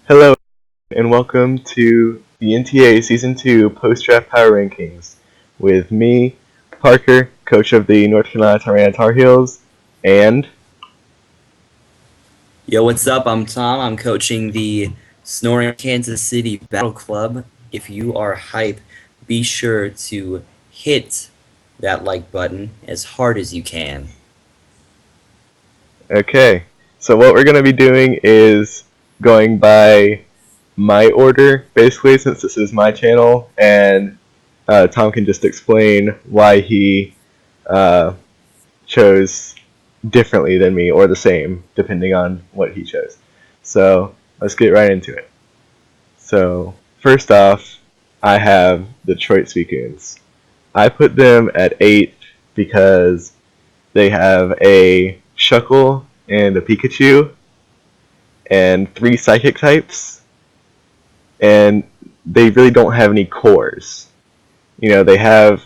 Hello, and welcome to the NTA Season 2 Post-Draft Power Rankings with me, Parker, coach of the North Carolina Tar Heels, and Yo, what's up? I'm Thom. I'm coaching the Snoring Kansas City Battle Club. If you are hype, be sure to hit that like button as hard as you can. okay. So what we're going to be doing is going by my order, basically, since this is my channel, and Thom can just explain why he uh, chose differently than me or the same, depending on what he chose. So let's get right into it. So first off, I have the Detroit Speakoons. I put them at 8 because they have a Shuckle and a Pikachu and 3 Psychic types, and they really don't have any cores. They have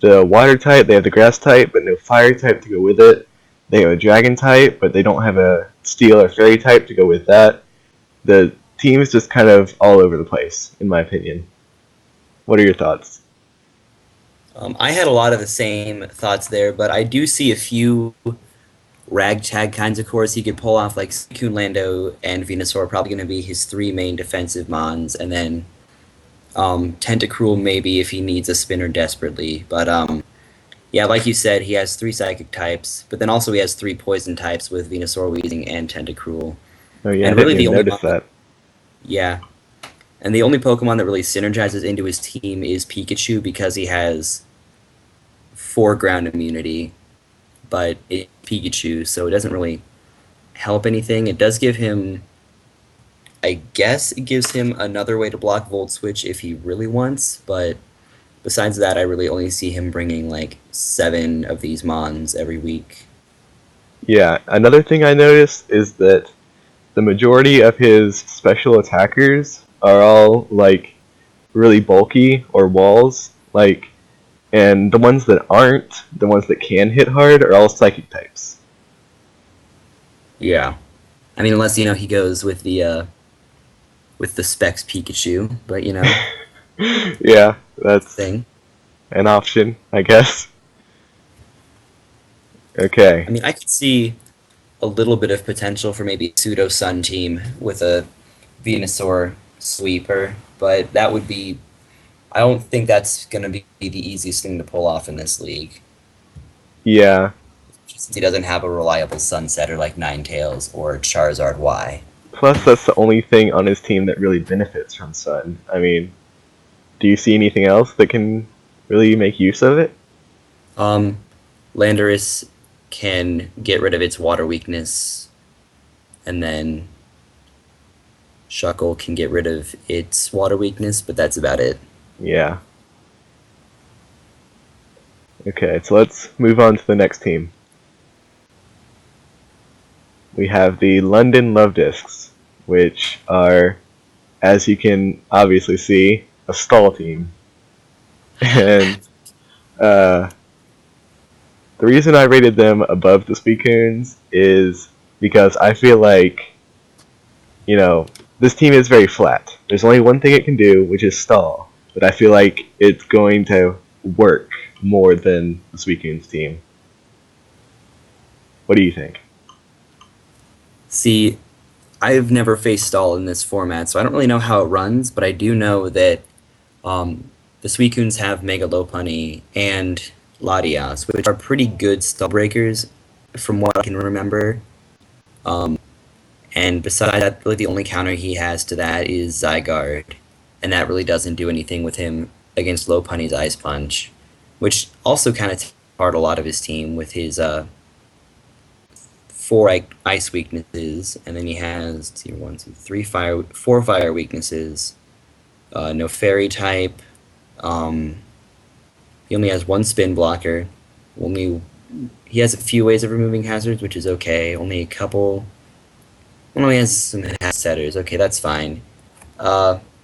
the Water type, they have the Grass type, but no Fire type to go with it. They have a Dragon type, but they don't have a Steel or Fairy type to go with that. The team is just kind of all over the place, in my opinion. What are your thoughts? I had a lot of the same thoughts there, but I do see a few ragtag kinds of cores he could pull off, like Lando and Venusaur are probably going to be his three main defensive mons, and then Tentacruel maybe if he needs a spinner desperately. But yeah, like you said, he has three psychic types, but then also he has three poison types with Venusaur, Weezing, and Tentacruel. Oh yeah, I And didn't really the even only notice that. yeah, and the only Pokemon that really synergizes into his team is Pikachu because he has four ground immunity, but it's Pikachu, so it doesn't really help anything. It does give him, I guess, it gives him another way to block Volt Switch if he really wants, but besides that, I really only see him bringing like seven of these Mons every week. Yeah, another thing I noticed is that the majority of his special attackers are all like really bulky or walls, and the ones that aren't, the ones that can hit hard, are all psychic types. Yeah. I mean, unless he goes with the Specs Pikachu, but Yeah, that's thing. an option, I guess. I Okay. mean, I could see a little bit of potential for maybe a pseudo Sun team with a Venusaur sweeper, but that would be. I don't think that's going to be the easiest thing to pull off in this league. Yeah. Since he doesn't have a reliable Sunsetter like Ninetales or Charizard Y. Plus, that's the only thing on his team that really benefits from Sun. I mean, do you see anything else that can really make use of it? Um, Landorus can get rid of its water weakness, and then Shuckle can get rid of its water weakness, but that's about it. Yeah. Okay, so let's move on to the next team. We have the London Love Discs, which are, as you can obviously see, a stall team. And uh, the reason I rated them above the Speakoons is because I feel like, this team is very flat. There's only one thing it can do, which is stall. But I feel like it's going to work more than the Speakoons team. What do you think? See, I've never faced Stall in this format, so I don't really know how it runs, but I do know that the Suicunes have Mega Lopunny and Latias, which are pretty good stall breakers from what I can remember. Um, and besides that, really the only counter he has to that is Zygarde, and that really doesn't do anything with him against Lopunny's Ice Punch, which also kind of takes apart a lot of his team with his four ice weaknesses, and then he has let's see, one, two, three fire, four fire weaknesses. No fairy type. Um, he only has one spin blocker. Only he has a few ways of removing hazards, which is okay. Only a couple. Well, he has some hazard setters. Okay, that's fine.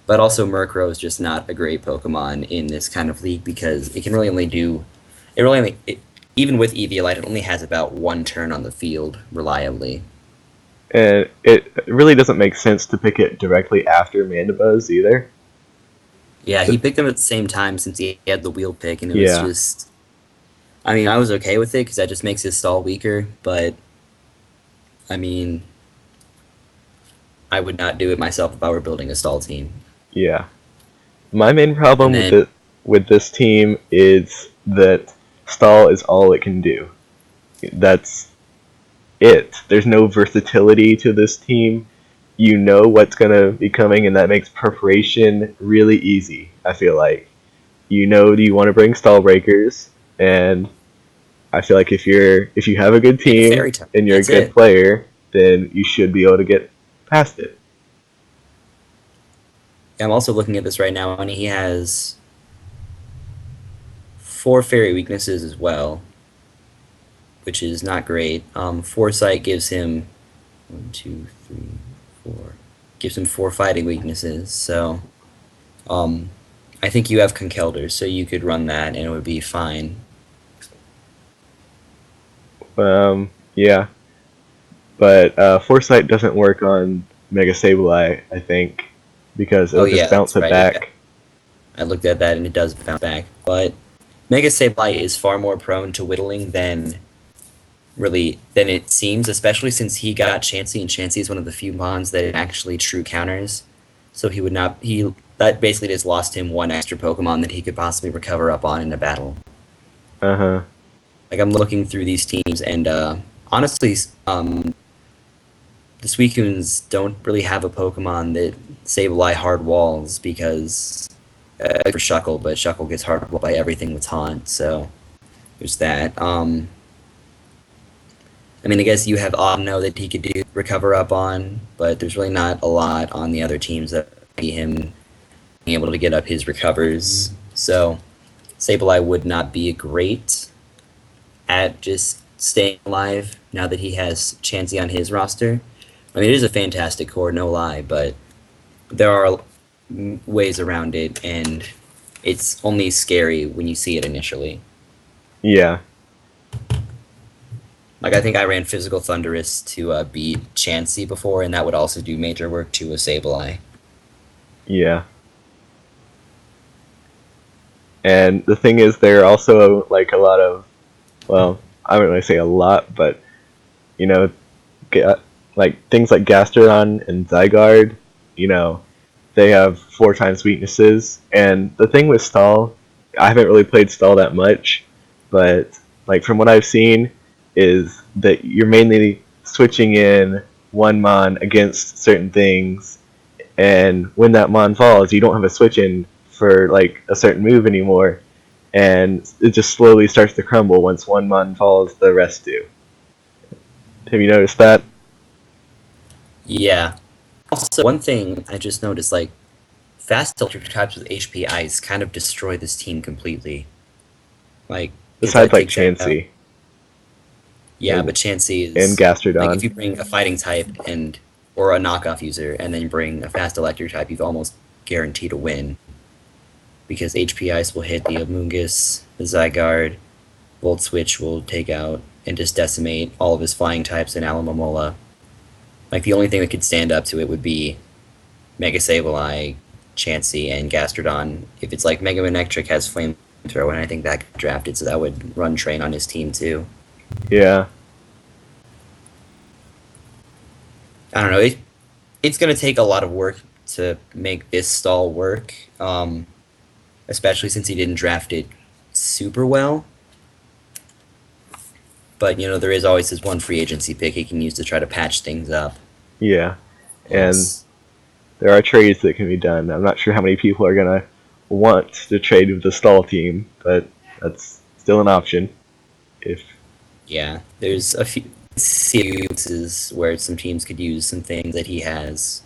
But also Murkrow is just not a great Pokemon in this kind of league because it can really only do. It really only. Even with Eviolite, it only has about one turn on the field reliably. And it really doesn't make sense to pick it directly after Mandibuzz either. Yeah, he picked them at the same time since he had the wheel pick, and it was Yeah, just. I mean, I was okay with it because that just makes his stall weaker, but I mean, I would not do it myself if I were building a stall team. yeah. My main And problem with then, it with this team is that stall is all it can do. That's it. There's no versatility to this team. You know what's gonna be coming, and that makes preparation really easy. I feel like you know you want to bring stall breakers, and I feel like if you have a good bring a team fairy type. and you're a That's good it. player, then you should be able to get past it. I'm also looking at this right now, and he has four fairy weaknesses as well, which is not great. Foresight gives him one, two, three, four. Gives him four fighting weaknesses. So, um, I think you have Conkelders, so you could run that, and it would be fine. Yeah, but Foresight doesn't work on Mega Sableye, I think, because Oh it'll yeah, just bounce that's it right. back. I looked at that, and it does bounce back. But Mega Sableye is far more prone to whittling than it seems, especially since he got Chansey, and Chansey is one of the few mons that actually true counters. So he would not he that basically just lost him one extra Pokemon that he could possibly recover up on in a battle. Uh huh. Like I'm looking through these teams, and honestly, the Suicunes don't really have a Pokemon that Sableye hard walls because for Shuckle, but Shuckle gets hard walled by everything with Taunt, so there's that. I mean, I guess you have Autumno that he could do recover up on, but there's really not a lot on the other teams that see him being able to get up his recovers. So Sableye would not be great at just staying alive now that he has Chansey on his roster. I mean, it is a fantastic core, no lie, but there are ways around it, and it's only scary when you see it initially. Yeah. Like I think I ran Physical Thunderous to beat Chansey before, and that would also do major work to a Sableye. Yeah. And the thing is, there are also like a lot of, well, I wouldn't really say a lot, but you know, like things like Gastrodon and Zygarde, you know, they have four times weaknesses. And the thing with Stall, I haven't really played Stall that much, but like from what I've seen, is that you're mainly switching in one mon against certain things, and when that mon falls, you don't have a switch in for like a certain move anymore, and it just slowly starts to crumble once one mon falls. The rest do. Have you noticed that? Yeah. Also, one thing I just noticed, like fast electric types with HP Ice kind of destroy this team completely. Like, because Besides that like takes out. Chansey Yeah, and but Chansey and is like if Gastrodon. you bring a fighting type and or a knockoff user, and then you bring a fast electric type, you've almost guaranteed a win because HP Ice will hit the Amoonguss, the Zygarde, Volt Switch will take out and just decimate all of his flying types in Alomomola. Like the only thing that could stand up to it would be Mega Sableye, Chansey, and Gastrodon. If it's like Mega Manectric has Flamethrower, and I think that got drafted, so that would run train on his team too. Yeah, I don't know. It's going to take a lot of work to make this stall work, especially since he didn't draft it super well. But there is always his one free agency pick he can use to try to patch things up. yeah, and Plus, there are trades that can be done. I'm not sure how many people are gonna want to trade with the stall team, but that's still an option. If yeah, there's a few cases where some teams could use some things that he has.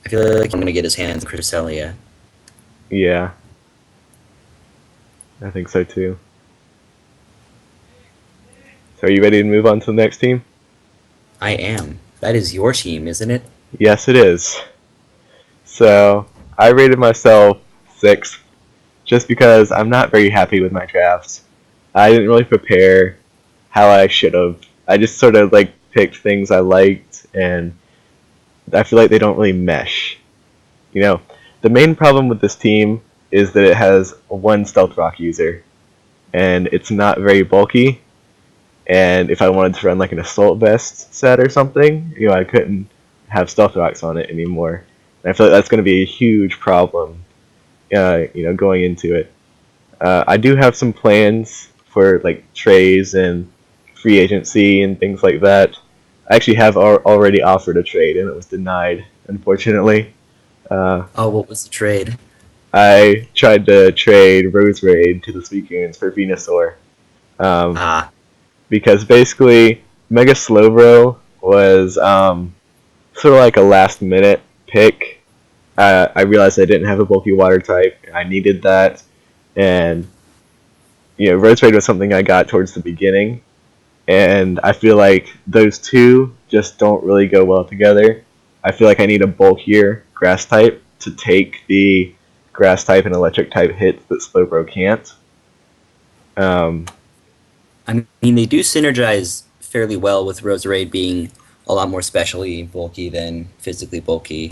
I feel like I'm gonna get his hands on Cresselia. yeah, I think so too. So are you ready to move on to the next team? I am. That is your team, isn't it? Yes, it is. So I rated myself sixth just because I'm not very happy with my drafts. I didn't really prepare how I should have. I just sort of like picked things I liked, and I feel like they don't really mesh. You know, the main problem with this team is that it has one stealth rock user, and it's not very bulky. And if I wanted to run like an assault vest set or something, I couldn't have stealth rocks on it anymore. And I feel like that's going to be a huge problem, going into it. I do have some plans for like trays and free agency and things like that. I actually have already offered a trade and it was denied, unfortunately. Uh, Oh, what was the trade? I tried to trade Rose Raid to the Suicunes for Venusaur. Um, Ah, because basically Mega Slowbro was sort of like a last minute pick. I realized I didn't have a bulky water type. I needed that, and Road Trade was something I got towards the beginning, and I feel like those two just don't really go well together. I feel like I need a bulkier grass type to take the grass type and electric type hits that Slowbro can't. Um, I mean, they do synergize fairly well with Roserade being a lot more specially bulky than physically bulky,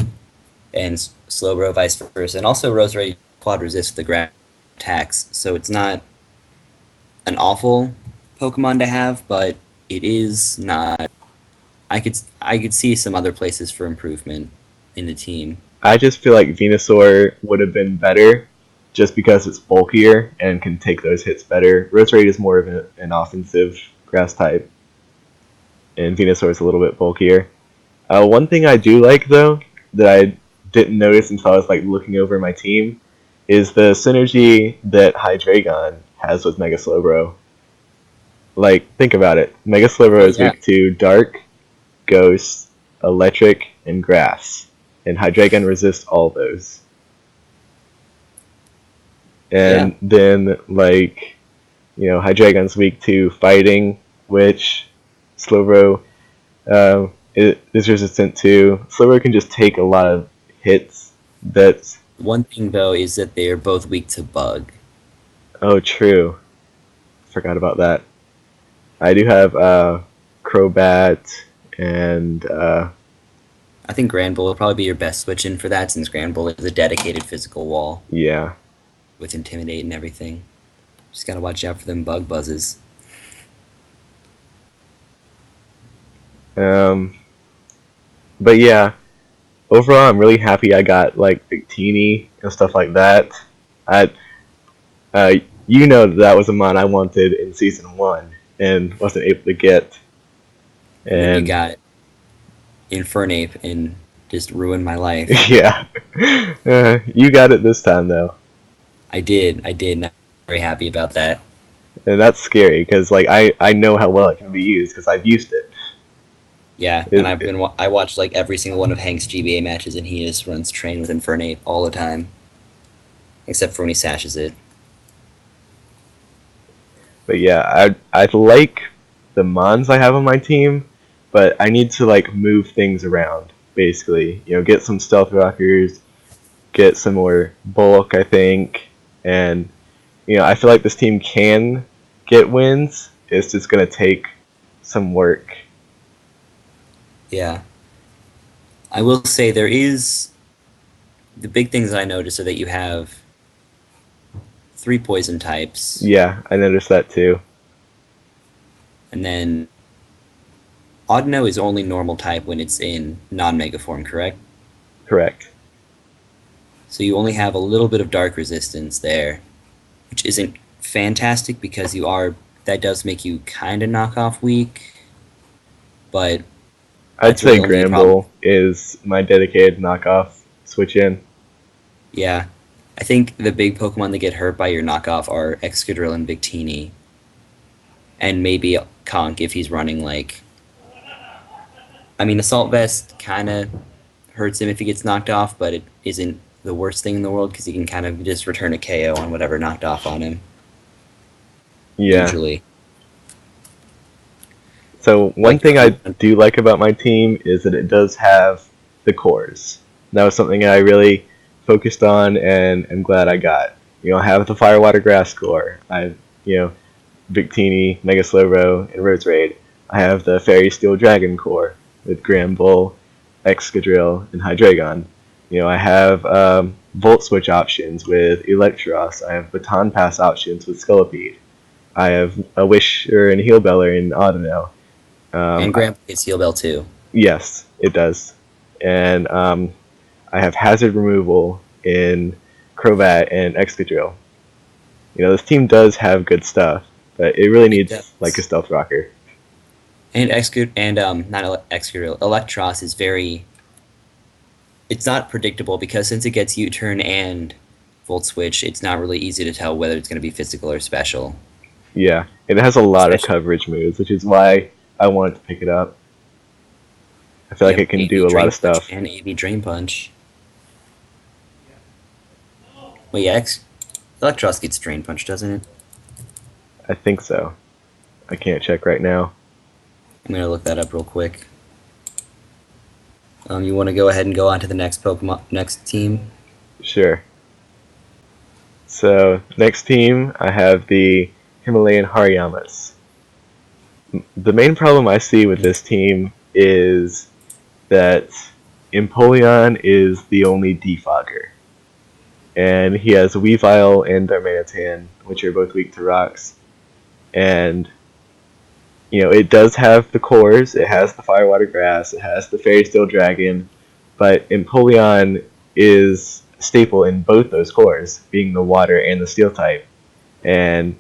and Slowbro vice versa. And also, Roserade quad resist the ground attacks, so it's not an awful Pokemon to have, but it is not. I could see some other places for improvement in the team. I just feel like Venusaur would have been better just because it's bulkier and can take those hits better. Roserade is more of an offensive grass type, and Venusaur is a little bit bulkier. One thing I do like though that I didn't notice until I was like looking over my team is the synergy that Hydreigon has with Mega Slowbro. Like, think about it. Mega Slowbro Oh is yeah, weak to Dark, Ghost, Electric, and Grass, and Hydreigon resists all those. yeah. And then like Hydreigon's weak to fighting, which Slowbro is resistant to. Slowbro can just take a lot of hits. That's One thing though is that they are both weak to bug. oh true. Forgot about that. I do have Crobat and I think Granbull will probably be your best switch in for that, since Granbull is a dedicated physical wall yeah. with Intimidate and everything. Just gotta watch out for them bug buzzes. Um, but yeah, overall, I'm really happy I got like Victini and stuff like that. I uh, that was a mod I wanted in season one and wasn't able to get. And then you And got Infernape and just ruined my life. yeah, you got it this time though, I did. And I'm very happy about that. and that's scary because like I know how well it can be used because I've used it. Yeah, and I watched like every single one of Hank's GBA matches, and he just runs train with Infernape all the time, except for when he sashes it. But yeah, I like the mons I have on my team, but I need to like move things around. Basically, get some stealth rockers, get some more bulk. I think, and I feel like this team can get wins. It's just gonna take some work. Yeah, I will say there is the big things I noticed are that you have three poison types, Yeah, I noticed that too. and then Audino is only normal type when it's in non-mega form, correct? Correct. So you only have a little bit of dark resistance there, which isn't fantastic because that does make you kind of knock off weak, but I'd that's say really only a problem. Granbull is my dedicated knockoff switch in. Yeah, I think the big Pokemon that get hurt by your knockoff are Excadrill and Victini, and maybe Conk if he's running like. I mean, Assault Vest kind of hurts him if he gets knocked off, but it isn't the worst thing in the world because he can kind of just return a KO on whatever knocked off on him, Yeah. usually. So one But thing I do like about my team is that it does have the cores. That was something I really focused on, and I'm glad I got. I have the Fire Water Grass core. I, Victini, Mega Slowbro, and Rose Raid. I have the Fairy Steel Dragon core with Granbull, Excadrill, and Hydreigon. I have Volt Switch options with Electros. I have Baton Pass options with Scolipede. I have a Wisher and Heal Beller in Audino. Um, And Grandpa gets Heal Bell too. yes, it does. And I have Hazard Removal in Crobat and Excadrill. This team does have good stuff, but it really It needs like a does. Stealth Rocker. And not Excadrill, Electros is very. It's not predictable because since it gets U-turn and Volt Switch, it's not really easy to tell whether it's going to be physical or special. Yeah, it has a lot of Especially, coverage moves, which is why I wanted to pick it up. I feel like yep, it can AV do a lot of Drain Punch stuff. and AV Drain Punch. Well, yeah, Electros gets Drain Punch, doesn't it? I think so. I can't check right now. I'm gonna look that up real quick. You want to go ahead and go on to the next next team? Sure. So next team, I have the Himalayan Hariyamas. The main problem I see with this team is that Empoleon is the only defogger. And he has Weavile and Darmanitan, which are both weak to rocks. And it does have the cores, it has the Firewater Grass, it has the Fairy Steel Dragon, but Empoleon is staple in both those cores, being the water and the steel type. And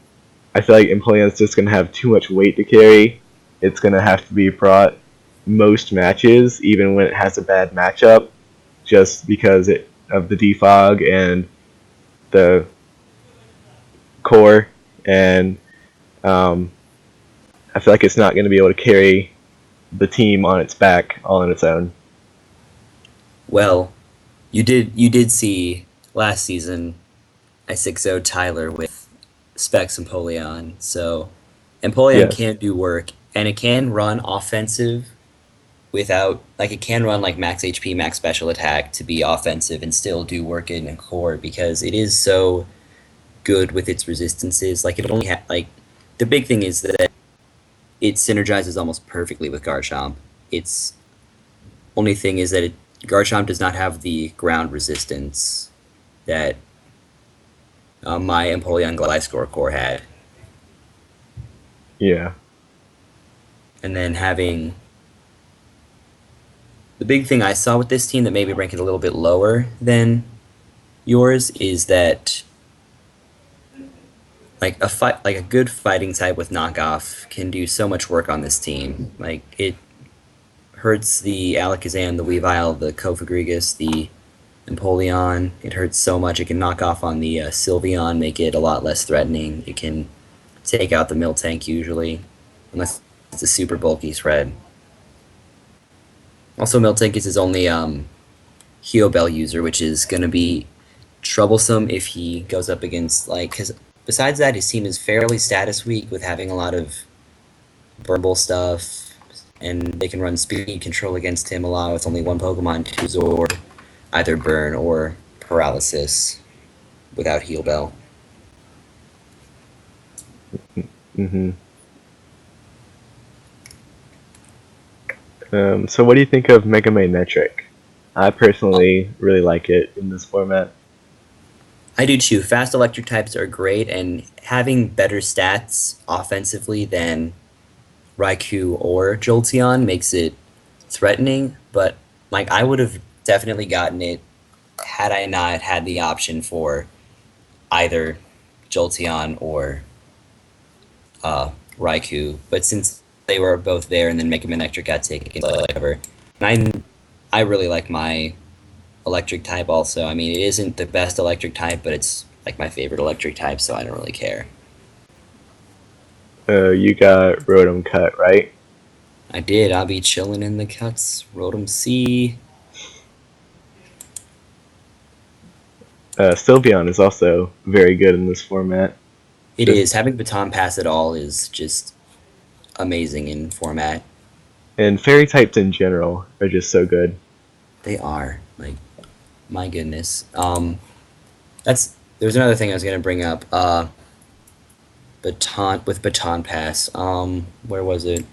I feel like Empoleon's just going to have too much weight to carry. It's going to have to be brought most matches, even when it has a bad matchup, just because of the defog and the core. And um, I feel like it's not going to be able to carry the team on its back all on its own. Well, you did see last season I 6-0'd Tyler with Specs and Empoleon, so Empoleon Yes. can do work and it can run offensive without like it can run like max HP, max special attack to be offensive and still do work in a core because it is so good with its resistances. Like it only like the big thing is that it synergizes almost perfectly with Garchomp. Its only thing is that Garchomp does not have the ground resistance that my Empoleon Gliscor core had. Yeah. And then having the big thing I saw with this team that maybe rank it a little bit lower than yours is that like a good fighting type with knockoff can do so much work on this team. Like it hurts the Alakazam, the Weavile, the Kofagrigus, the Empoleon. It hurts so much. It can knock off on the Sylveon, make it a lot less threatening. It can take out the Miltank usually, unless it's a super bulky thread. Also, Miltank is his only Heal Bell user, which is going to be troublesome if he goes up against, like, because besides that, his team is fairly status weak with having a lot of burnable stuff, and they can run speed control against him a lot with only one Pokemon to absorb either burn or paralysis without Heal Bell. hmm so what do you think of Mega Man Metric? I personally really like it in this format. I do too. Fast electric types are great, and having better stats offensively than Raikou or Jolteon makes it threatening, but like I would have definitely gotten it had I not had the option for either Jolteon or Raikou. But since they were both there, and then Mega Man Electric got taken, whatever. And I really like my electric type. Also, I mean, it isn't the best electric type, but it's like my favorite electric type, so I don't really care. You got Rotom Cut, right? I did. I'll be chilling in the cuts. Rotom C. Sylveon is also very good in this format. It Just is having baton pass at all is just amazing in format. and fairy types in general are just so good. They are like my goodness. That's there's another thing I was gonna bring up. Baton pass. Where was it?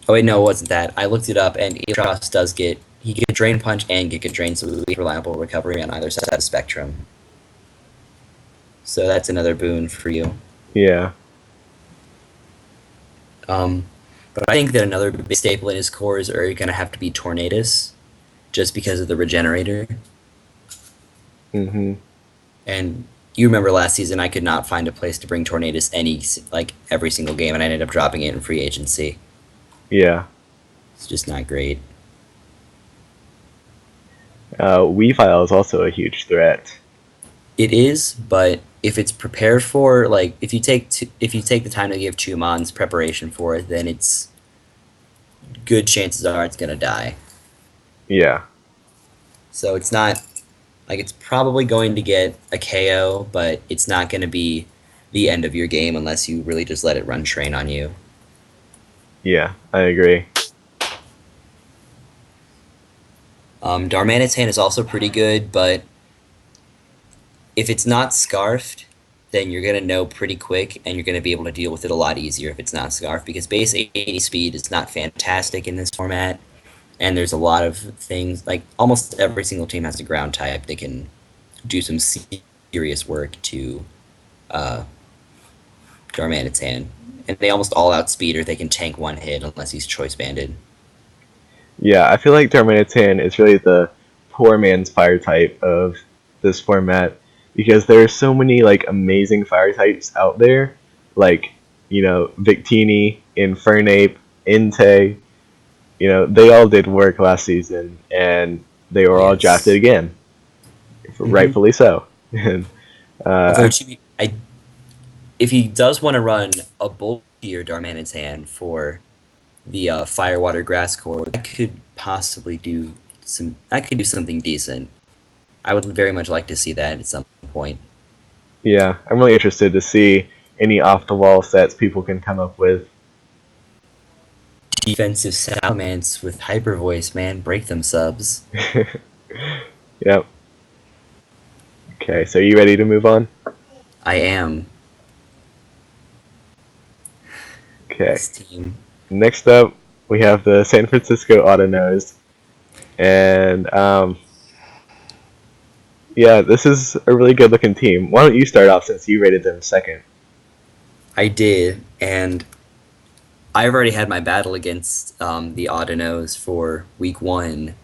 Oh wait, no, it wasn't that. I looked it up, and Electros does get he get Drain Punch and Giga Drain, so we get reliable recovery on either side of the spectrum. So that's another boon for you. Yeah. Um, but I think that another big staple in his cores are going to have to be Tornadus, just because of the Regenerator. Hmm. And you remember last season, I could not find a place to bring Tornadus every single game, and I ended up dropping it in free agency. Yeah. It's just not great. Weavile is also a huge threat. It is, but if it's prepared for, like, if you take the time to give Chumon's preparation for it, then it's good chances are it's gonna die. Yeah. So it's not like it's probably going to get a KO, but it's not going to be the end of your game unless you really just let it run train on you. Yeah. I agree. Darmanitan is also pretty good, but if it's not scarfed, then you're going to know pretty quick and you're going to be able to deal with it a lot easier if it's not scarfed because base 80 speed is not fantastic in this format. And there's a lot of things, like almost every single team has a ground type that can do some serious work to uh, Darmanitan. And they almost all outspeed or they can tank one hit unless he's choice banded. Yeah, I feel like Darmanitan is really the poor man's fire type of this format because there are so many like amazing fire types out there, like Victini, Infernape, Inte. They all did work last season, and they were all drafted Yes. again, Mm-hmm. rightfully so. And Although uh, if he does want to run a bulkier Darmanitan for the Fire Water Grass core, that could possibly do some. That could do something decent. I would very much like to see that at some point. yeah, I'm really interested to see any off the wall sets people can come up with. Defensive Salamence with Hyper Voice, man, break them subs. Yep. Okay, so you ready to move on? I am Okay. this team. Next up, we have the San Francisco Autonos, and yeah, this is a really good looking team. Why don't you start off since you rated them second? I did, and I've already had my battle against the Autonos for week one.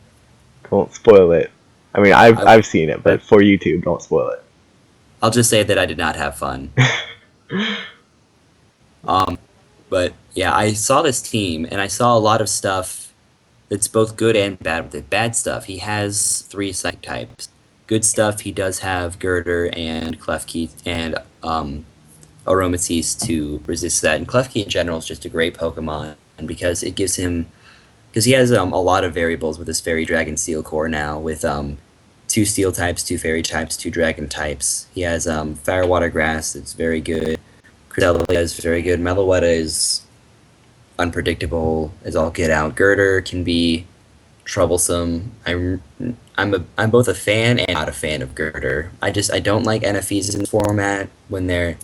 Don't spoil it. I mean, I've I, I've seen it, but for YouTube, don't spoil I'll just say that I did not have fun. it. But yeah, I saw this team and I saw a lot of stuff that's both good and bad with it. Bad stuff, he has three psychic types. Good stuff, he does have Girder and Klefki and Aromatisse to resist that. And Klefki in general is just a great Pokemon because it gives him because he has a lot of variables with his Fairy Dragon Steel core now with two Steel types, two Fairy types, two Dragon types. He has Fire Water Grass that's very good. Cresselia is very good. Meloetta is unpredictable as all get out. Girder can be troublesome. I'm both a fan and not a fan of Girder. I don't like NFEs in this format when they're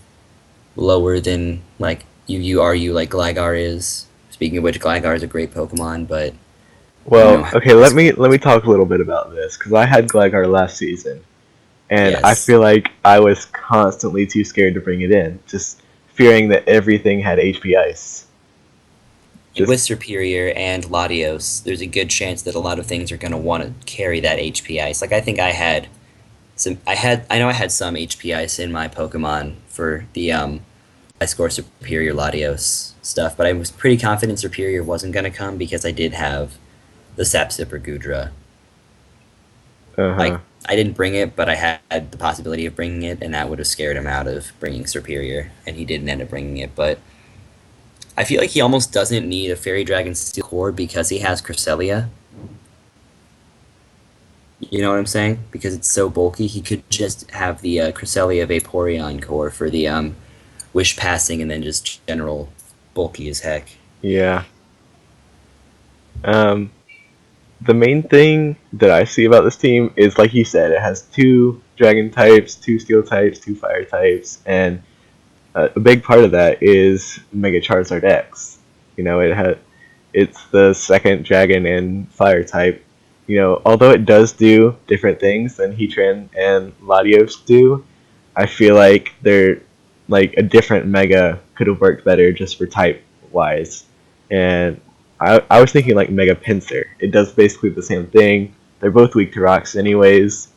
lower than like UURU like Gligar is. Speaking of which, Gligar is a great Pokemon, but you know Well, how okay, let this me goes. let me talk a little bit about this because I had Gligar last season, and I Yes, feel like I was constantly too scared to bring it in, just fearing that everything had HP Ice. and with Just Superior and Latios, there's a good chance that a lot of things are going to want to carry that HP ice. Like I think I had some, I know I had some HP ice in my Pokemon for the I score Superior Latios stuff, but I was pretty confident Superior wasn't going to come because I did have the Sap Sipper Gudra. uh Like huh. I didn't bring it, but I had the possibility of bringing it, and that would have scared him out of bringing Superior, and he didn't end up bringing it. But I feel like he almost doesn't need a Fairy Dragon Steel core because he has Cresselia. You know what I'm saying? Because it's so bulky, he could just have the Cresselia Vaporeon core for the Wish passing, and then just general bulky as heck. Yeah. Um, the main thing that I see about this team is, like you said, it has two dragon types, two steel types, two fire types, and a big part of that is Mega Charizard X. It had. It's the second dragon in fire type. Although it does do different things than Heatran and Latios do, I feel like they're like a different Mega could have worked better just for type wise. And I was thinking like Mega Pinsir. It does basically the same thing. They're both weak to rocks anyways.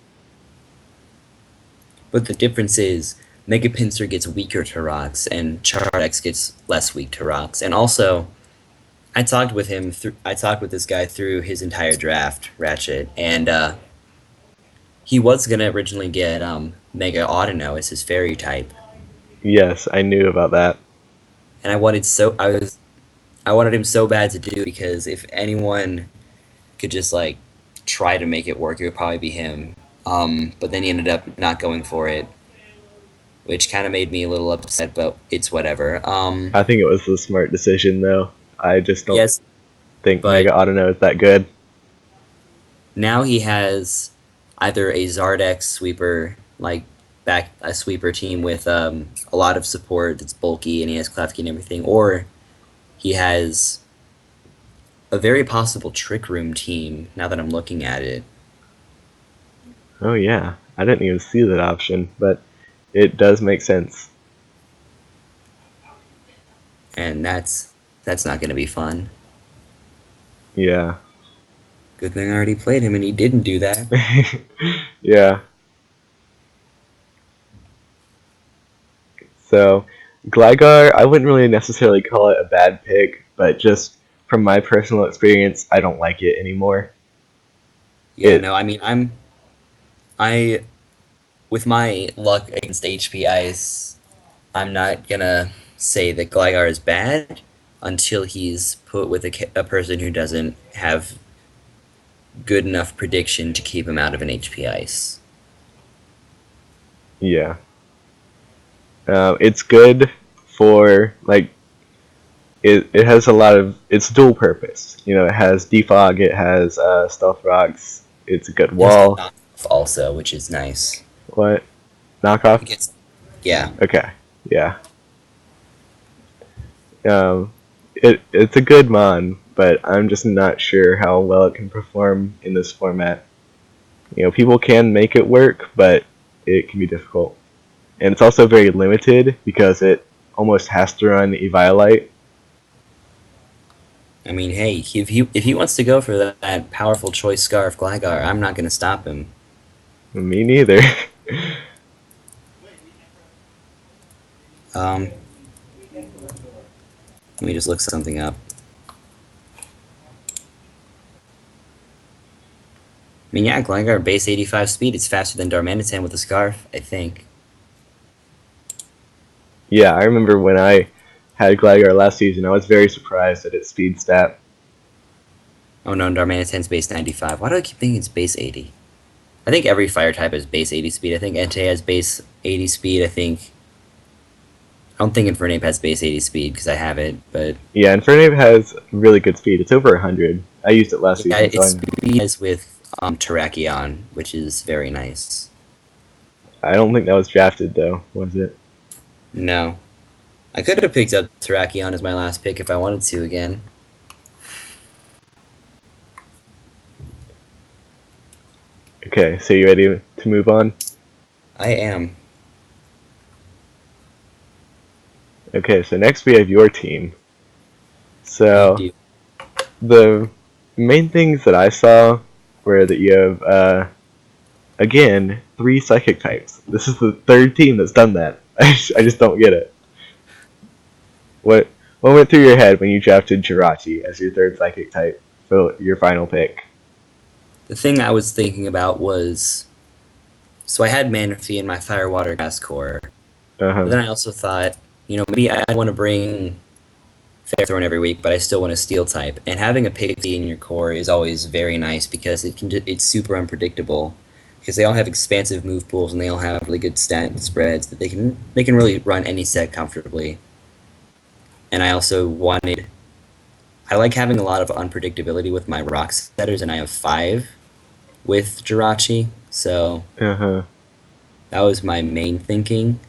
But the difference is Mega Pinsir gets weaker to rocks, and Chardex gets less weak to rocks. And also, I talked with him. I talked with this guy through his entire draft, Ratchet, and he was gonna originally get Mega Audino as his fairy type, Yes, I knew about that. and I wanted him so bad to do it because if anyone could just like try to make it work, it would probably be him. But then he ended up not going for it, which kind of made me a little upset. But it's whatever. I think it was the smart decision though. I just don't Yes, think but Mega Autono is that good. now he has either a Zardex sweeper, like back a sweeper team with a lot of support that's bulky and he has Klefki and everything, or he has a very possible Trick Room team now that I'm looking at it. Oh yeah, I didn't even see that option, but it does make sense. And that's not going to be fun. Yeah. Good thing I already played him and he didn't do that. Yeah. So, Gligar, I wouldn't really necessarily call it a bad pick, but just from my personal experience, I don't like it anymore. Yeah, It, no, I mean I with my luck against HP Ice, I'm not gonna say that Gligar is bad until he's put with a person who doesn't have good enough prediction to keep him out of an HP Ice. yeah. It's good for like it has a lot of it's dual purpose. It has defog, it has stealth rocks. It's a good There's a wall. knockoff also, which is nice. What knockoff? It gets yeah. Okay, yeah. It's a good mon, but I'm just not sure how well it can perform in this format. People can make it work, but it can be difficult, and it's also very limited because it almost has to run Eviolite. I mean, hey, if he wants to go for that powerful choice scarf Gligar, I'm not gonna stop him. Me neither. Um, let me just look something up. I mean, yeah, Gligar base 85 speed. It's faster than Darmanitan with a scarf, I think. Yeah, I remember when I had Gligar last season, I was very surprised at its speed stat. Oh no, Darmanitan's base 95. Why do I keep thinking it's base 80? I think every fire type has base 80 speed. I think NTA has base 80 speed. I don't think Infernape has base 80 speed because I have it, but Yeah, Infernape has really good speed. It's over 100. I used it last yeah, season, so its speed is with Terrakion, which is very nice. I don't think that was drafted though, was it? No. I could have picked up Terrakion as my last pick if I wanted to again. Okay, so you ready to move on? I am. Okay, so next we have your team. We So do. the main things that I saw were that you have again 3 psychic types. This is the third team that's done that. I just don't get it. What what went through your head when you drafted Jirachi as your third psychic type for your final pick? The thing I was thinking about was so I had Manaphy in my Fire Water Gas core, Uh but huh. then I also thought, maybe I want to bring Fairthorn every week, but I still want a Steel type. And having a Pixie in your core is always very nice because it's super unpredictable. Because they all have expansive move pools and they all have really good stat spreads that they can really run any set comfortably. And I also I like having a lot of unpredictability with my rock setters, and I have 5 with Jirachi, so Uh huh. that was my main thinking.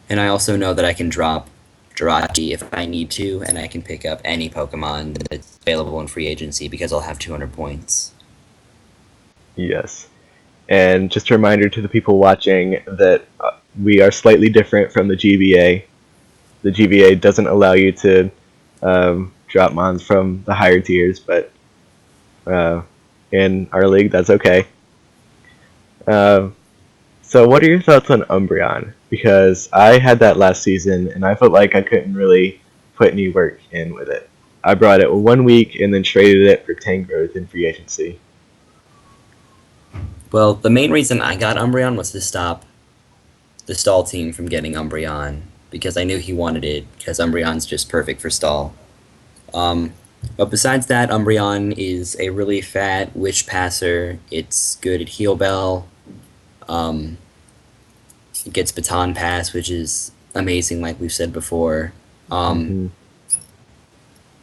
And I also know that I can drop Jirachi if I need to, and I can pick up any Pokemon that's available in free agency because I'll have 200 points. Yes. And just a reminder to the people watching that we are slightly different from the GBA. The GBA doesn't allow you to drop mons from the higher tiers, but uh, in our league, that's okay. Uh, so, what are your thoughts on Umbreon? Because I had that last season, and I felt like I couldn't really put any work in with it. I brought it 1 week and then traded it for 10 growth in free agency. Well, the main reason I got Umbreon was to stop the stall team from getting Umbreon because I knew he wanted it because Umbreon's just perfect for stall. Um, but besides that, Umbreon is a really fat witch passer. It's good at heal bell. Um, it gets baton pass, which is amazing, like we've said before. Um, Mm-hmm.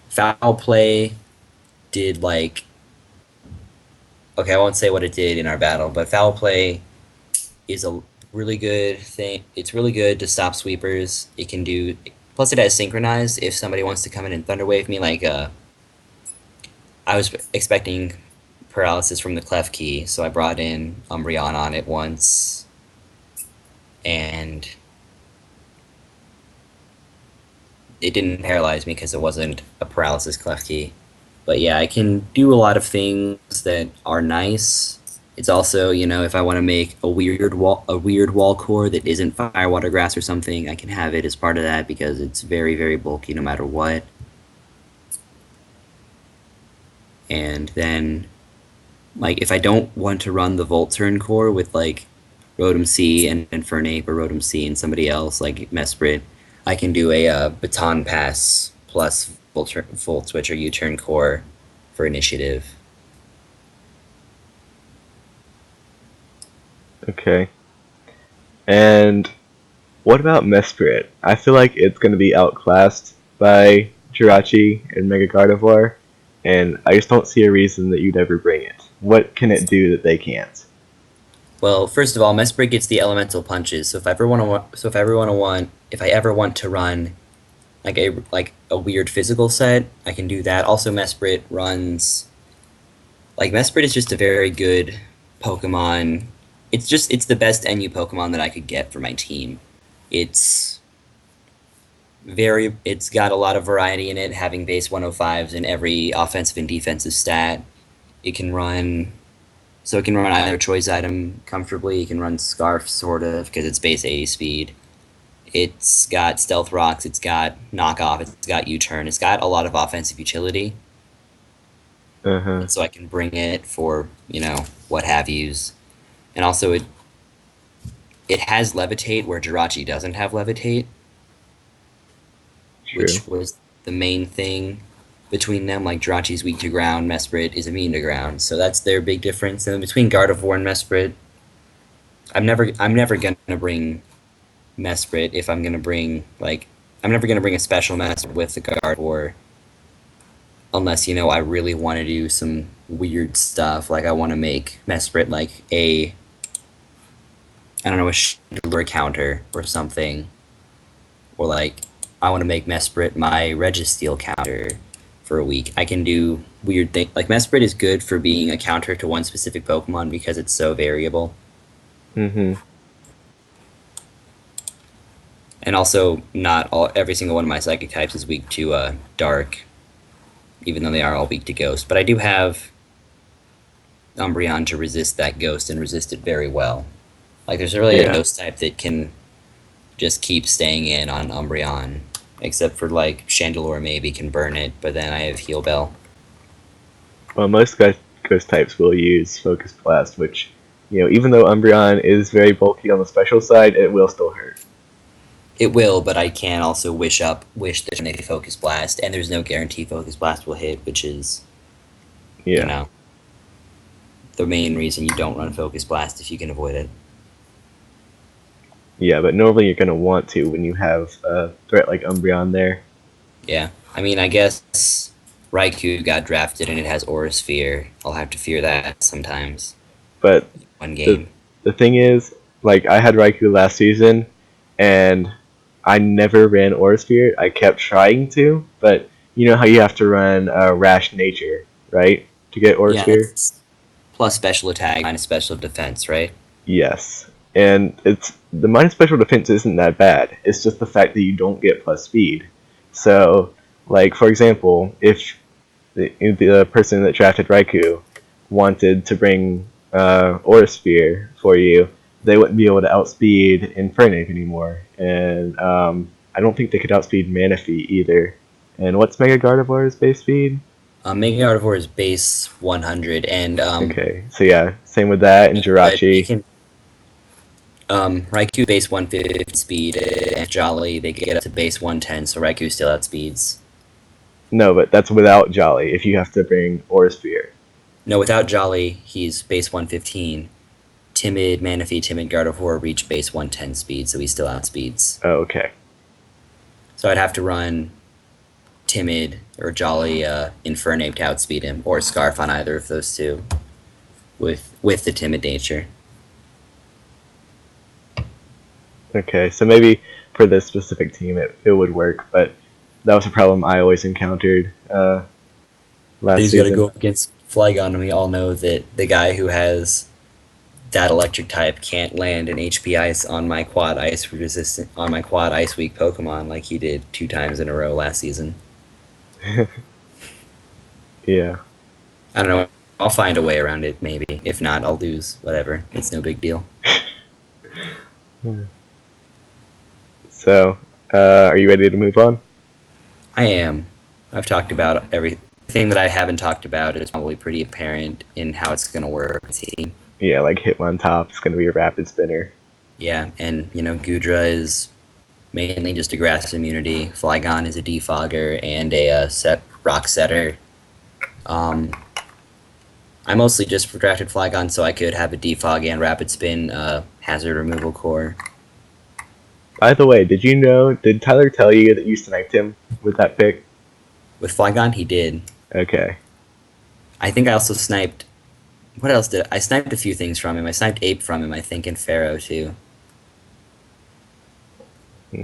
Foul play did like okay, I won't say what it did in our battle, but foul play is a really good thing. It's really good to stop sweepers. It can do. Plus, it has synchronized. If somebody wants to come in and thunderwave me, like I was expecting paralysis from the clef key, so I brought in Umbreon on it once, and it didn't paralyze me because it wasn't a paralysis clef key. But yeah, I can do a lot of things that are nice. It's also, if I want to make a weird wall core that isn't firewater grass or something, I can have it as part of that because it's very very bulky no matter what. And then like if I don't want to run the Volt Turn core with like Rotom C and Infernape or Rotom C and somebody else like Mesprit, I can do a Baton Pass plus Volt Switch or U-Turn core for initiative. Okay. And what about Mesprit? I feel like it's going to be outclassed by Jirachi and Mega Gardevoir, and I just don't see a reason that you'd ever bring it. What can it do that they can't? Well, first of all, Mesprit gets the elemental punches. So if I ever want to run like a weird physical set, I can do that. Also, Mesprit runs like Mesprit is just a very good Pokemon. It's the best NU Pokemon that I could get for my team. It's it's got a lot of variety in it, having base 105s in every offensive and defensive stat. It can run So it can run either choice item comfortably. It can run Scarf, sort of, because it's base 80 speed. It's got Stealth Rocks, it's got Knockoff, it's got U-Turn. It's got a lot of offensive utility, Uh huh. and so I can bring it for, what have yous. And also, it has Levitate where Jirachi doesn't have Levitate, True. which was the main thing between them. Like, Jirachi's weak to ground, Mesprit is immune to ground. So that's their big difference. And then between Gardevoir and Mesprit, I'm never gonna bring Mesprit if I'm gonna bring I'm never gonna bring a special Mesprit with the guard or unless I really want to do some weird stuff like I want to make Mesprit like a I don't know a Chandler counter or something or like I want to make Mesprit my Registeel counter for a week. I can do weird things like Mesprit is good for being a counter to one specific Pokemon because it's so variable. Mm-hmm. And also, not every single one of my psychic types is weak to dark, even though they are all weak to ghost. But I do have Umbreon to resist that ghost and resist it very well. Like, there's really a Yeah. ghost type that can just keep staying in on Umbreon, except for like Chandelure maybe can burn it, but then I have Heal Bell. Well, most ghost types will use Focus Blast, which, even though Umbreon is very bulky on the special side, it will still hurt. It will, but I can also wish there's a Focus Blast, and there's no guarantee Focus Blast will hit, which is, you Yeah. know, the main reason you don't run Focus Blast if you can avoid it. Yeah, but normally you're going to want to when you have a threat like Umbreon there. Yeah. I mean, I guess Raikou got drafted and it has Aura Sphere. I'll have to fear that sometimes. But One the game. the thing is, like, I had Raikou last season, and I never ran Aura Sphere. I kept trying to, but you know how you have to run Rash Nature, right, to get Aura Yeah, Sphere? that's plus special attack minus special defense, right? Yes. And it's the minus special defense isn't that bad. It's just the fact that you don't get plus speed. So, like for example, if the person that drafted Raikou wanted to bring Aura Sphere for you, they wouldn't be able to outspeed Infernape anymore. And I don't think they could outspeed Manaphy either. And what's Mega Gardevoir's base speed? Mega Gardevoir is base 100, and Okay, so yeah, same with that and but they Jirachi. can Raikou base 150 speed, and Jolly they get up to base 110, so Raikou still outspeeds. No, but that's without Jolly if you have to bring Aura Sphere. No, without Jolly, he's base 115. Timid, Manaphy, Timid, Gardevoir reach base 110 speed, so he still outspeeds. Oh, okay. So I'd have to run Timid or Jolly Infernape to outspeed him, or Scarf on either of those two, with the Timid nature. Okay, so maybe for this specific team it would work, but that was a problem I always encountered last He's got to season. go against Flygon, and we all know that the guy who has that electric type can't land an HP Ice on my quad ice resistant on my quad ice weak Pokemon like he did 2 times in a row last season. Yeah. I don't know. I'll find a way around it, maybe. If not, I'll lose. Whatever. It's no big deal. So, are you ready to move on? I am. I've talked about everything that I haven't talked about is probably pretty apparent in how it's going to work. See? Yeah, like Hitmontop is going to be a rapid spinner. Yeah, and Gudra is mainly just a grass immunity. Flygon is a defogger and a set rock setter. I mostly just drafted Flygon so I could have a defog and rapid spin hazard removal core. By the way, did Tyler tell you that you sniped him with that pick? With Flygon, he did. Okay. I think I also sniped. What else did I sniped a few things from him? I sniped Ape from him, I think, and Pharaoh too. Hmm.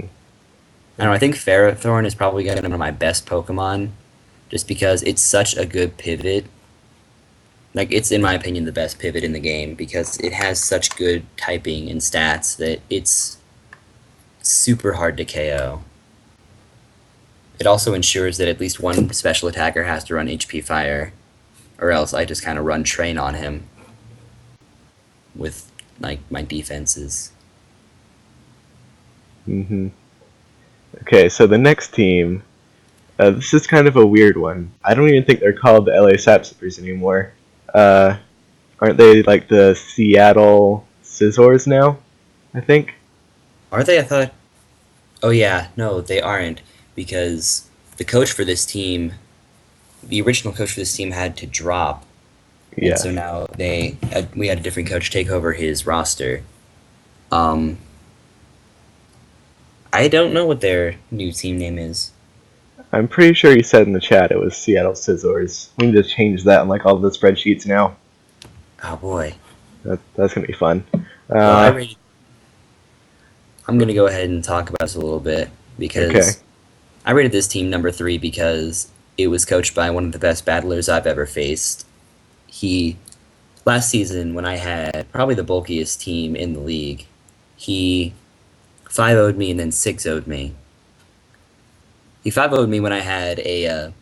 I don't know. I think Ferrothorn is probably going to be one of my best Pokemon, just because it's such a good pivot. Like, it's, in my opinion, the best pivot in the game, because it has such good typing and stats that it's super hard to KO. It also ensures that at least one special attacker has to run HP Fire, or else I just kind of run Train on him with, like, my defenses. Mm-hmm. Okay, so the next team, this is kind of a weird one. I don't even think they're called the LA Sapsipers anymore. Uh, aren't they like the Seattle Scizors now? I think. Are they? I thought. Oh, yeah. No, they aren't, because the coach for this team, the original coach for this team had to drop, and so Yes. now we had a different coach take over his roster. Um, I don't know what their new team name is. I'm pretty sure you said in the chat it was Seattle Scizors. We need to change that on like all the spreadsheets now. Oh boy. That's gonna be fun. Well, Uh, I'm gonna go ahead and talk about this a little bit okay. because I rated this team number 3 because it was coached by one of the best battlers I've ever faced. He Last season when I had probably the bulkiest team in the league, he 5-0'd me and then 6-0'd me. He 5-0'd me when I had a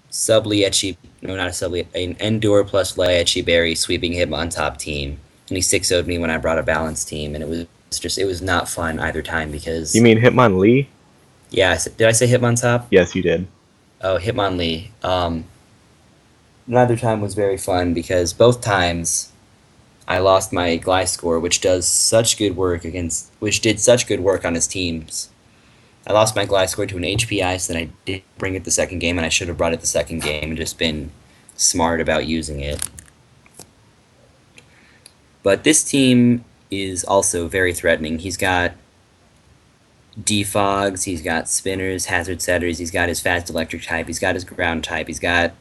sub Lietchi, no, not a sub an Endure plus Lietchi Berry sweeping Hitmontop team, and he 6-0'd me when I brought a balanced team, and it was not fun either time You because mean Hitmonlee? yeah, did I say Hitmontop? Yes, you did. Oh, Hitmonlee. Neither time was very fun because both times I lost my Gliscor, which did such good work on his teams. I lost my Gliscor to an HP Ice, then I did bring it the second game, and I should have brought it the second game and just been smart about using it. But this team is also very threatening. He's got defogs, he's got spinners, hazard setters, he's got his fast electric type, he's got his ground type, he's got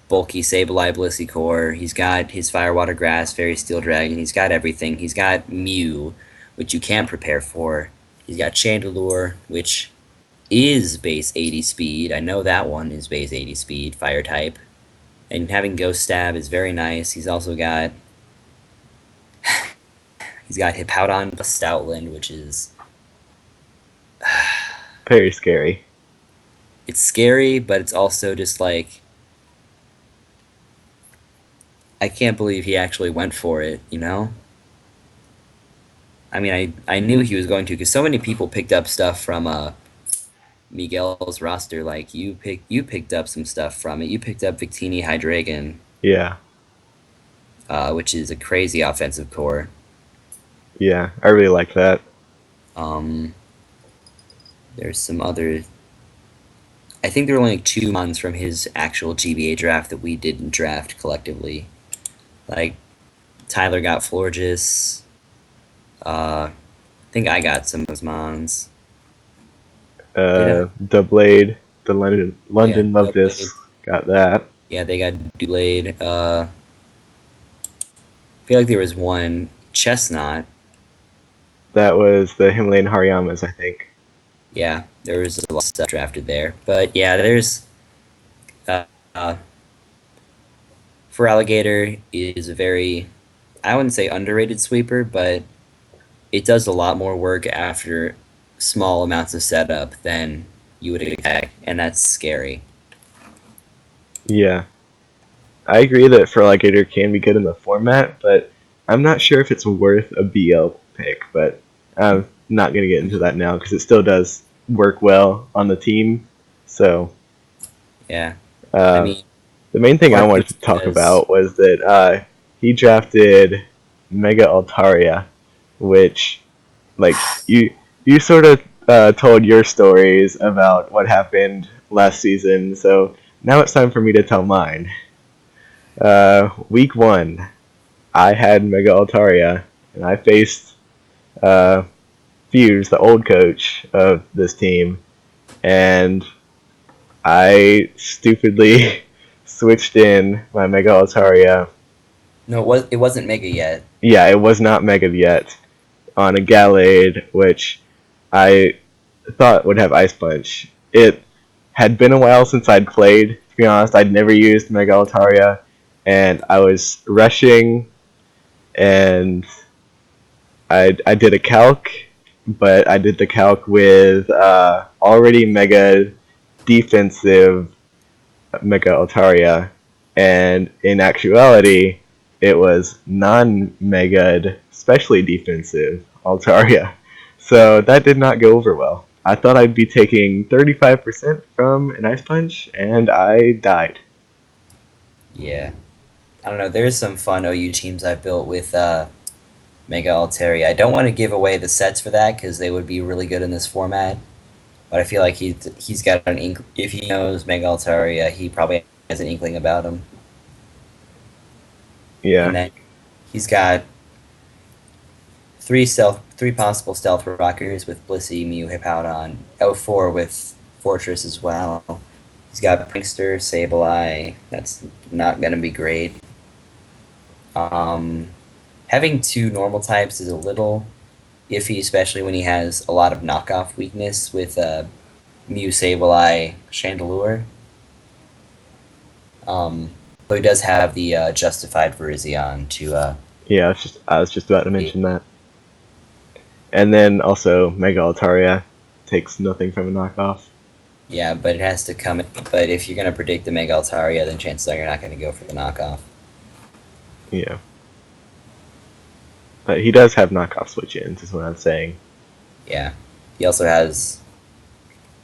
bulky Sableye Blisseycore, he's got his Fire Water Grass, Fairy Steel Dragon, he's got everything. He's got Mew, which you can't prepare for. He's got Chandelure, which is base 80 speed. I know that one is base 80 speed, fire type. And having Ghost Stab is very nice. He's got Hippowdon Stoutland, which is Very scary. it's scary, but it's also just like I can't believe he actually went for it, you know? I mean, I knew he was going to because so many people picked up stuff from Miguel's roster. Like you picked up some stuff from it. You picked up Victini Hydreigon, Yeah, which is a crazy offensive core. yeah, I really like that. Um, there's some other. I think there were only like 2 months from his actual GBA draft that we didn't draft collectively. Like Tyler got Florges. I think I got some of his mons. Did I? The Blade, the Yeah, London Love Doublade. This, got that. Yeah, they got Doublade. I feel like there was one Chestnut. That was the Himalayan Hariyamas, I think. Yeah, there was a lot of stuff drafted there. But yeah, there's uh, uh, for Alligator is a very I wouldn't say underrated sweeper, but it does a lot more work after small amounts of setup than you would expect, and that's scary. Yeah, I agree that Feraligatr can be good in the format, but I'm not sure if it's worth a BL pick. But I'm not going to get I into mean, that now because it still does work well on the team. So yeah, I uh, mean, the main thing I wanted to Arceus talk has about was that he drafted Mega Altaria, which like you sort of told your stories about what happened last season. So now it's time for me to tell mine. Week one, I had Mega Altaria, and I faced uh, Fuse, the old coach of this team, and I stupidly switched in my Mega Altaria. no, it wasn't Mega yet. Yeah, it was not Mega yet on a Gallade, which I thought would have Ice Punch. It had been a while since I'd played. To be honest, I'd never used Mega Altaria, and I was rushing, and I did a calc, but I did the calc with already Mega defensive Mega Altaria, and in actuality, it was non-Mega, specially defensive Altaria. So that did not go over well. I thought I'd be taking 35% from an Ice Punch, and I died. Yeah, I don't know. There's some fun OU teams I've built with Mega Alteri. I don't want to give away the sets for that because they would be really good in this format. But I feel like he's got an ink. If he knows Mega Alteri, he probably has an inkling about him. And Yeah, then he's got three possible stealth rockers with Blissey, Mew, Hippowdon. O4 with Fortress as well. He's got Prankster, Sableye. That's not gonna be great. Um, having two normal types is a little iffy, especially when he has a lot of knockoff weakness with Mew, Sableye, Chandelure. But he does have the Justified Virizion to yeah. I was just about to mention that. And then also Mega Altaria takes nothing from a knockoff. yeah, but it has to come. But if you're gonna predict the Mega Altaria, then chances are you're not gonna go for the knockoff. Yeah, but he does have knockoff switch-ins, is what I'm saying. Yeah, he also has.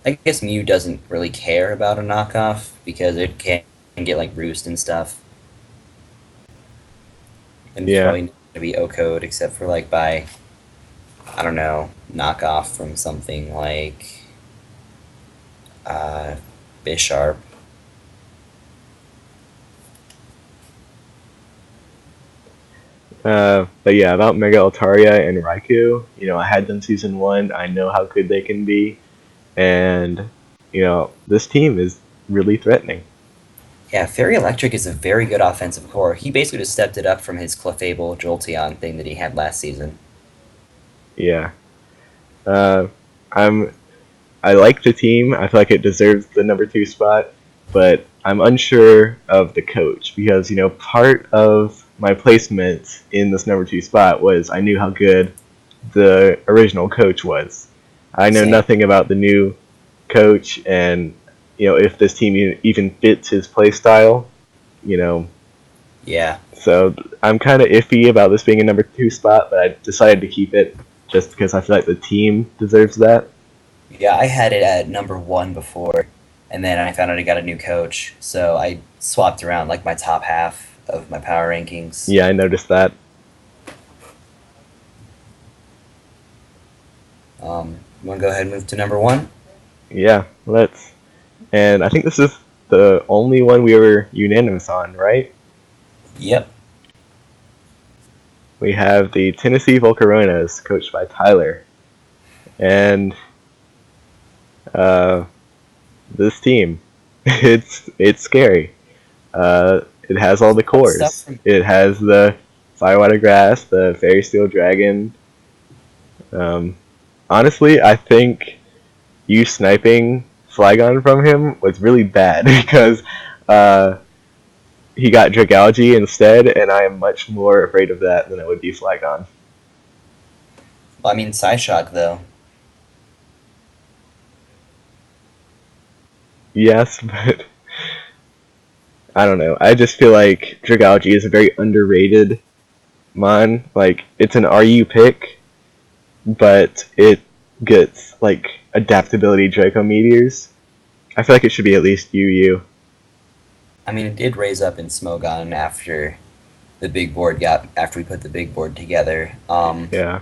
I guess Mew doesn't really care about a knockoff because it can get like roost and stuff, and it's Yeah, probably not gonna be O code except for like by I don't know knockoff from something like uh, Bisharp. but yeah, about Mega Altaria and Raikou, I had them season one. I know how good they can be, and this team is really threatening. Yeah, Fairy Electric is a very good offensive core. He basically just stepped it up from his Clefable Jolteon thing that he had last season. Yeah, uh, I'm. I like the team. I feel like it deserves the number two spot, but I'm unsure of the coach because part of my placement in this number two spot was I knew how good the original coach was. I know Same. nothing about the new coach, and if this team even fits his play style. You know, Yeah. so I'm kind of iffy about this being a number two spot, but I decided to keep it just because I feel like the team deserves that. Yeah, I had it at number one before, and then I found out I got a new coach, so I swapped around like my top half of my power rankings. Yeah, I noticed that. You want to go ahead and move to number one? Yeah, let's. And I think this is the only one we were unanimous on, right? Yep. We have the Tennessee Volcaronas, coached by Tyler, and uh, this team, it's scary. It has all the Stuff cores. from It has the Firewater Grass, the Fairy Steel Dragon. Um, Honestly, I think you sniping Flygon from him was really bad because uh, he got Dragalge instead, and I am much more afraid of that than I would be Flygon. Well, I mean, Psyshock though. Yes, but I don't know. I just feel like Dragalge is a very underrated mon. Like, it's an RU pick, but it gets, like, adaptability Draco Meteors. I feel like it should be at least UU. I mean, it did raise up in Smogon after we put the big board together. Yeah.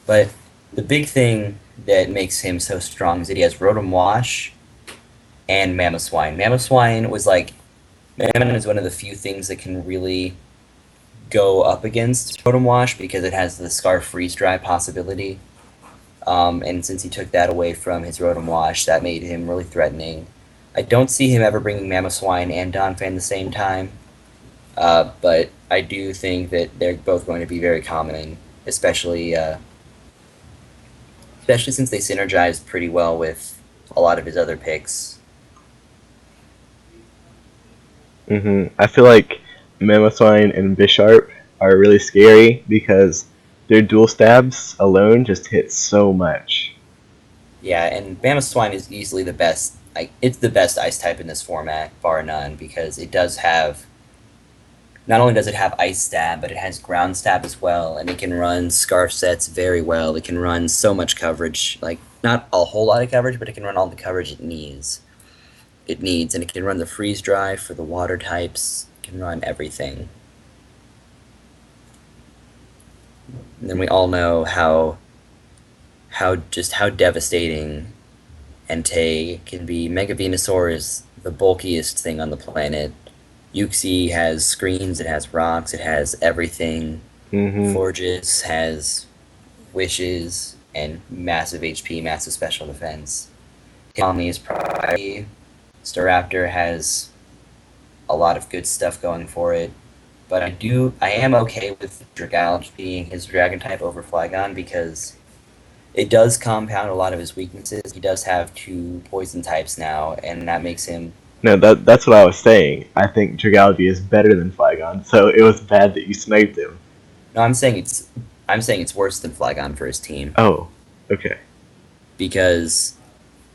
But the big thing that makes him so strong is that he has Rotom Wash and Mamoswine. Mamoswine was like Mammoth is one of the few things that can really go up against Rotom Wash because it has the Scarf Freeze Dry possibility. And since he took that away from his Rotom Wash, that made him really threatening. I don't see him ever bringing Mamoswine and Donphan at the same time, but I do think that they're both going to be very common, especially since they synergized pretty well with a lot of his other picks. I feel like Mamoswine and Bisharp are really scary because their dual stabs alone just hit so much. Yeah, and Mamoswine is easily the best. Like, it's the best ice type in this format, bar none, because it does have. Not only does it have Ice Stab, but it has Ground Stab as well, and it can run Scarf Sets very well. It can run so much coverage, like not a whole lot of coverage, but it can run all the coverage it needs. And it can run the Freeze Dry for the water types. It can run everything. And then we all know how devastating Entei can be. Mega Venusaur is the bulkiest thing on the planet. Uxie has screens, it has rocks, it has everything. hmm Florges has wishes and massive HP, massive special defense. Hitmonlee is probably Staraptor has a lot of good stuff going for it. But I am okay with Dragalge being his dragon type over Flygon because it does compound a lot of his weaknesses. He does have two poison types now, and that makes him. No, that's what I was saying. I think Dragalge is better than Flygon, so it was bad that you sniped him. No, I'm saying it's worse than Flygon for his team Oh, okay. because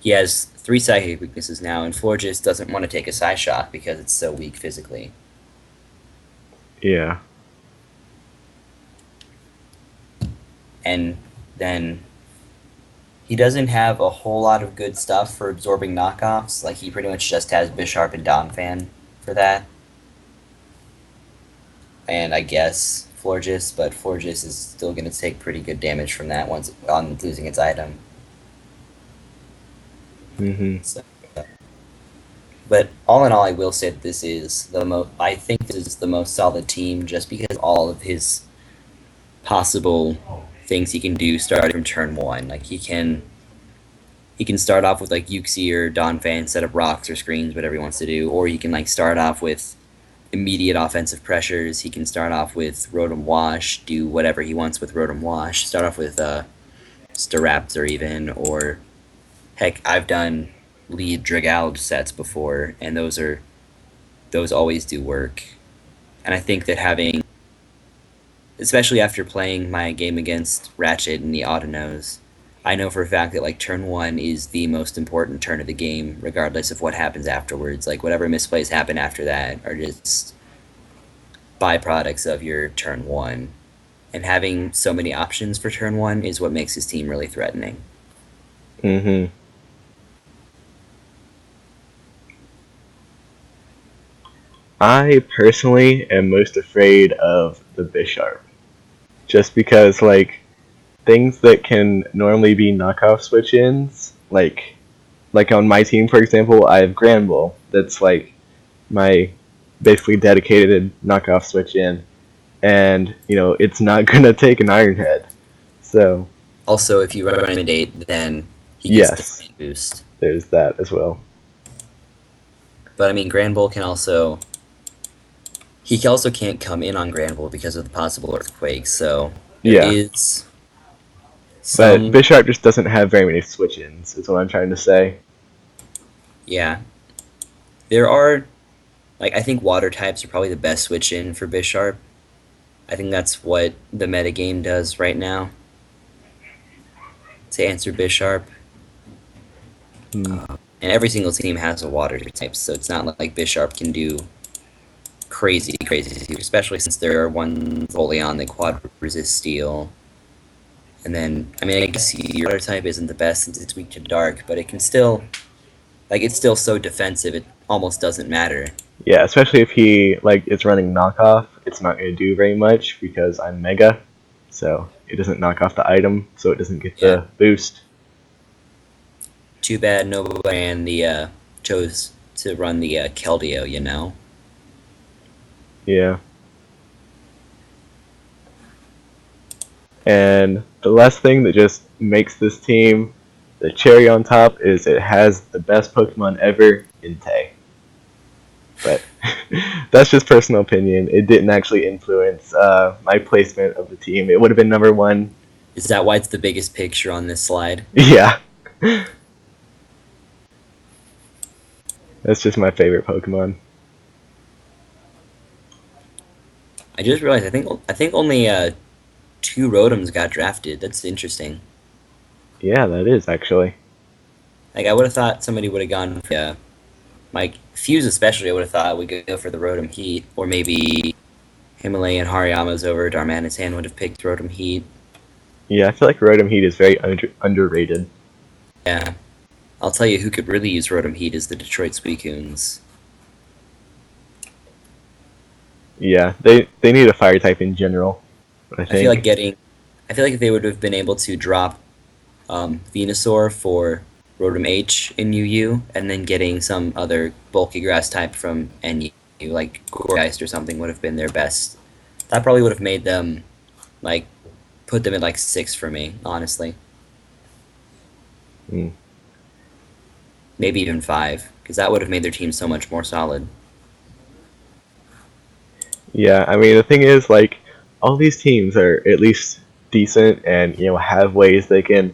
he has three psychic weaknesses now, and Florges doesn't want to take a Psyshock because it's so weak physically. Yeah. And then he doesn't have a whole lot of good stuff for absorbing knockoffs. Like, he pretty much just has Bisharp and Donphan for that. And I guess Florges, but Florges is still going to take pretty good damage from that once on losing its item. hmm So, but all in all, I will say that this is the most. I think this is the most solid team, just because of all of his possible things he can do starting from turn one. Like, he can start off with like Uxie or Donphan, set up rocks or screens, whatever he wants to do, or he can like start off with immediate offensive pressures. He can start off with Rotom Wash, do whatever he wants with Rotom Wash. Start off with Staraptor even, or Heck, I've done lead Dragalge sets before, and those always do work. And I think that having, especially after playing my game against Ratchet and the Autonos, I know for a fact that like turn one is the most important turn of the game, regardless of what happens afterwards. Like whatever misplays happen after that are just byproducts of your turn one. And having so many options for turn one is what makes his team really threatening. Hmm. I personally am most afraid of the Bisharp, just because like things that can normally be knockoff switch-ins, like on my team for example, I have Granbull. That's like my basically dedicated knockoff switch-in, and it's not gonna take an Iron Head. So Also, if you run Intimidate, then he gets yes, Defiant Boost. there's that as well. But I mean, Granbull can also he also can't come in on Granbull because of the possible earthquake. So there Yeah, is but some, Bisharp just doesn't have very many switch-ins. Is what I'm trying to say. yeah, there are like I think water types are probably the best switch in for Bisharp. I think that's what the metagame does right now to answer Bisharp. Hmm. And every single team has a water type, so it's not like Bisharp can do crazy, crazy, especially since there are ones fully on the quad resist steel. And then, I mean, I guess your water type isn't the best since it's weak to dark, but it can still, like, it's still so defensive, it almost doesn't matter. Yeah, especially if he like is running knockoff, it's not going to do very much because I'm Mega, so it doesn't knock off the item, so it doesn't get Yeah. the boost. Too bad nobody chose to run the Keldeo, you know? Yeah, and the last thing that just makes this team the cherry on top is it has the best Pokemon ever, Entei. But that's just personal opinion. It didn't actually influence my placement of the team. It would have been number one. Is that why it's the biggest picture on this slide? Yeah, that's just my favorite Pokemon. I just realized I think only two Rotoms got drafted. That's interesting. Yeah, that is actually. Like I would have thought somebody would have gone for like Fuse especially. I would have thought would go for the Rotom Heat, or maybe Himalayan Hariyama's over Darmanitan would have picked Rotom Heat. Yeah, I feel like Rotom Heat is very underrated. Yeah, I'll tell you who could really use Rotom Heat is the Detroit Suicunes. Yeah, they need a fire type in general, I I feel like think. I feel like if they would have been able to drop Venusaur for Rotom H in UU, and then getting some other bulky grass type from NU, like Gourgeist or something, would have been their best. That probably would have made them, like, put them at like 6 for me, honestly. Mm. Maybe even 5, because that would have made their team so much more solid. Yeah, I mean the thing is like all these teams are at least decent and have ways they can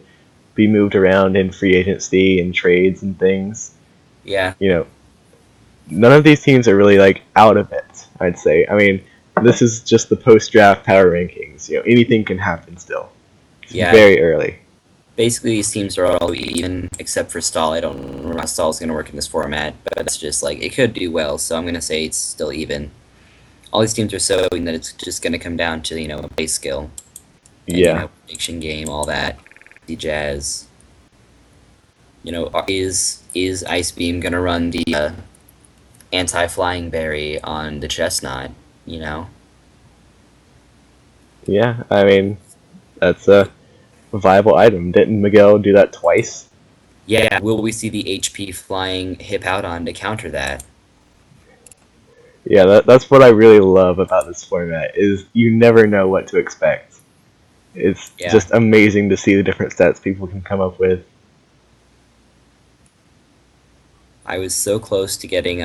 be moved around in free agency and trades and things. Yeah, You know, none of these teams are really like out of it. I'd say. I mean, this is just the post-draft power rankings. Anything can happen still. It's yeah. very early. Basically, these teams are all even, except for Stall. I don't know how Stall is going to work in this format, but it's just like, it could do well, so I'm going to say it's still even. All these teams are so even that it's just going to come down to, base skill and, Yeah, prediction game, all that. The Jazz. Is Ice Beam going to run the anti-flying berry on the chestnut, you know? yeah. I mean, that's a viable item. Didn't Miguel do that twice? Yeah, will we see the HP flying hip out on to counter that? Yeah, that's what I really love about this format is you never know what to expect. It's Yeah. just amazing to see the different stats people can come up with. I was so close to getting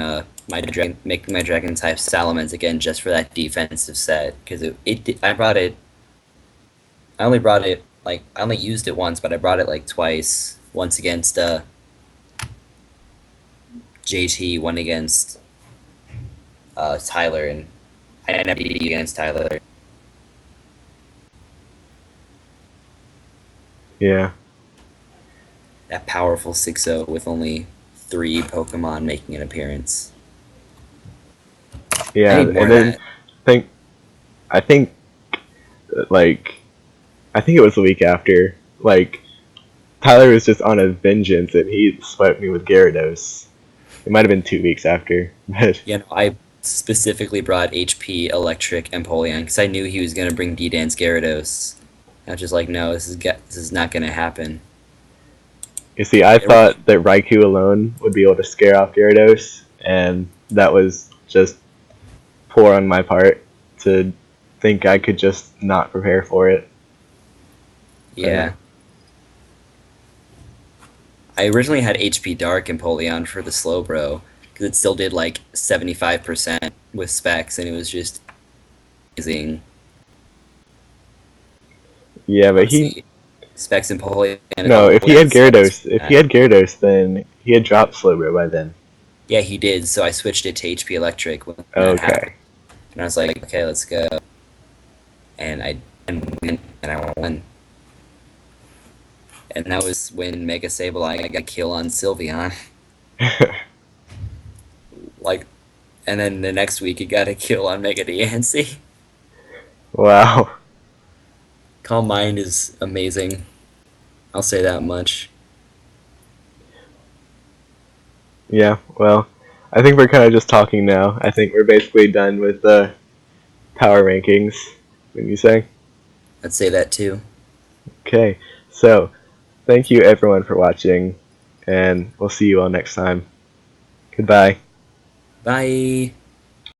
making my dragon type Salamence again just for that defensive set because I brought it. I only brought it like I only used it once, but I brought it like twice once against JT, one against Tyler, and I never beat you against Tyler. Yeah. That powerful 6-0 with only 3 Pokemon making an appearance. I Yeah, need more and of then that. think I think like I think it was the week after. Like Tyler was just on a vengeance and he swept me with Gyarados. It might have been 2 weeks after, but You know, I specifically brought HP, Electric, and Empoleon because I knew he was gonna bring D-Dance Gyarados. I was just like, no, this is not gonna happen. you see, I It really, thought that Raikou alone would be able to scare off Gyarados, and that was just poor on my part to think I could just not prepare for it. But yeah. I originally had HP Dark and Empoleon for the Slowbro because it still did like 75% with specs, and it was just amazing. yeah, but he Honestly, specs and Empoleon no, if he had specs Gyarados, for if he that. had Gyarados, then he had dropped Slowbro by then. Yeah, he did. So I switched it to HP Electric when that happened, Okay. and I was like, okay, let's go. And I won. And that was when Mega Sableye got a kill on Sylveon. Like, and then the next week he got a kill on Mega Diancie. Wow. Calm Mind is amazing. I'll say that much. Yeah, well, I think we're kind of just talking now. I think we're basically done with the power rankings. What do you say? I'd say that too. Okay, so thank you everyone for watching, and we'll see you all next time. Goodbye. Bye.